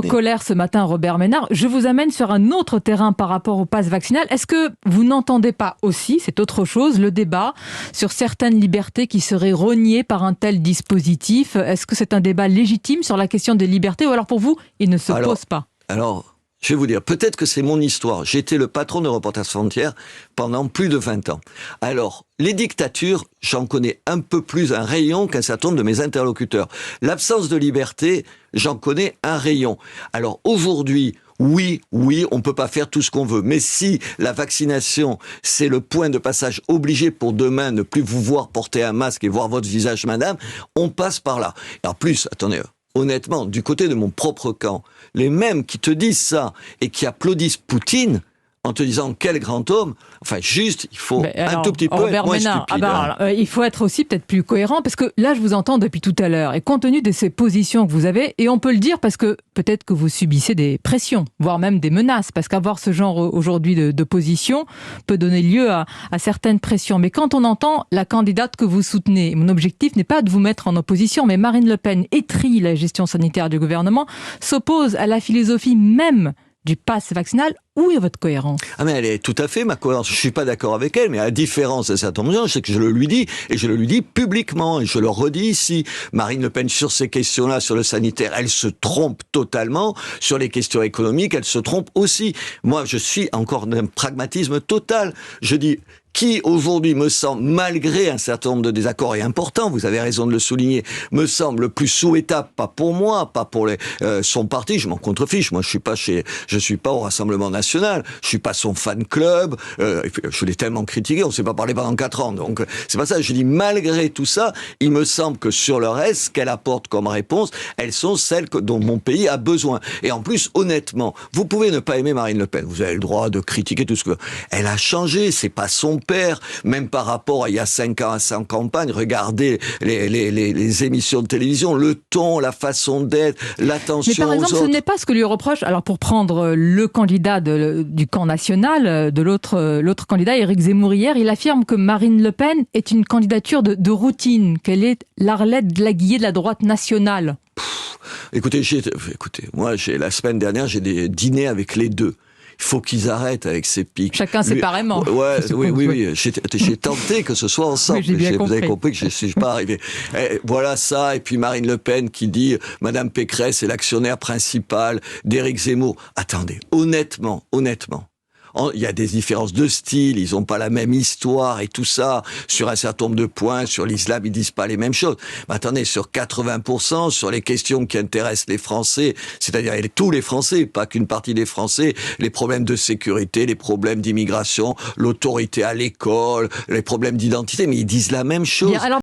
colère ce matin, Robert Ménard. Je vous amène sur un autre terrain par rapport au pass vaccinal. Est-ce que vous n'entendez pas aussi, c'est autre chose, le débat sur certaines libertés qui seraient rognées par un tel dispositif? Est-ce que c'est un débat légitime sur la question des libertés ou alors pour vous, il ne se pose pas? Alors, je vais vous dire, peut-être que c'est mon histoire. J'étais le patron de Reporters sans frontières pendant plus de 20 ans. Alors, les dictatures, j'en connais un peu plus un rayon qu'un certain nombre de mes interlocuteurs. L'absence de liberté, j'en connais un rayon. Alors, aujourd'hui, oui, on peut pas faire tout ce qu'on veut. Mais si la vaccination, c'est le point de passage obligé pour demain ne plus vous voir porter un masque et voir votre visage, madame, on passe par là. Et en plus, attendez, honnêtement, du côté de mon propre camp, les mêmes qui te disent ça et qui applaudissent Poutine en te disant quel grand homme, enfin juste, il faut un tout petit peu Robert être moins Ménard, stupide. il faut être aussi peut-être plus cohérent parce que là je vous entends depuis tout à l'heure et compte tenu de ces positions que vous avez, et on peut le dire parce que peut-être que vous subissez des pressions, voire même des menaces, parce qu'avoir ce genre aujourd'hui de position peut donner lieu à certaines pressions. Mais quand on entend la candidate que vous soutenez, mon objectif n'est pas de vous mettre en opposition, mais Marine Le Pen étrille la gestion sanitaire du gouvernement, s'oppose à la philosophie même du pass vaccinal. Où est votre cohérence? Mais elle est tout à fait ma cohérence. Je suis pas d'accord avec elle, mais à la différence d'un certain nombre de gens, c'est que je le lui dis, et je le lui dis publiquement, et je le redis ici. Marine Le Pen, sur ces questions-là, sur le sanitaire, elle se trompe totalement. Sur les questions économiques, elle se trompe aussi. Moi, je suis encore d'un pragmatisme total. Je dis, qui aujourd'hui me semble, malgré un certain nombre de désaccords et importants, vous avez raison de le souligner, me semble le plus souhaitable, pas pour moi, pas pour son parti, je m'en contrefiche, moi je suis pas au Rassemblement National, je suis pas son fan club, je l'ai tellement critiqué, on s'est pas parlé pendant 4 ans, donc c'est pas ça, je dis malgré tout ça, il me semble que sur le reste, ce qu'elle apporte comme réponse, elles sont celles dont mon pays a besoin. Et en plus, honnêtement, vous pouvez ne pas aimer Marine Le Pen, vous avez le droit de critiquer tout ce que... Elle a changé, c'est pas son père, même par rapport à il y a 5 ans à sa campagne, regardez les émissions de télévision, le ton, la façon d'être, l'attention aux autres. Mais par exemple, ce n'est pas ce que lui reproche, alors pour prendre le candidat du camp national, de l'autre candidat, Éric Zemmour, hier, il affirme que Marine Le Pen est une candidature de routine, qu'elle est l'Arlette Delaguiller de la droite nationale. Écoutez, moi, la semaine dernière, j'ai des dîners avec les deux. Il faut qu'ils arrêtent avec ces pics. Chacun séparément. Oui. J'ai tenté que ce soit ensemble. Oui, vous avez compris que je ne suis pas arrivé. Voilà ça. Et puis Marine Le Pen qui dit Madame Pécresse est l'actionnaire principal d'Éric Zemmour. Attendez, honnêtement. Il y a des différences de style, ils n'ont pas la même histoire et tout ça. Sur un certain nombre de points, sur l'islam, ils disent pas les mêmes choses. Mais attendez, sur 80%, sur les questions qui intéressent les Français, c'est-à-dire tous les Français, pas qu'une partie des Français, les problèmes de sécurité, les problèmes d'immigration, l'autorité à l'école, les problèmes d'identité, mais ils disent la même chose. Bien, alors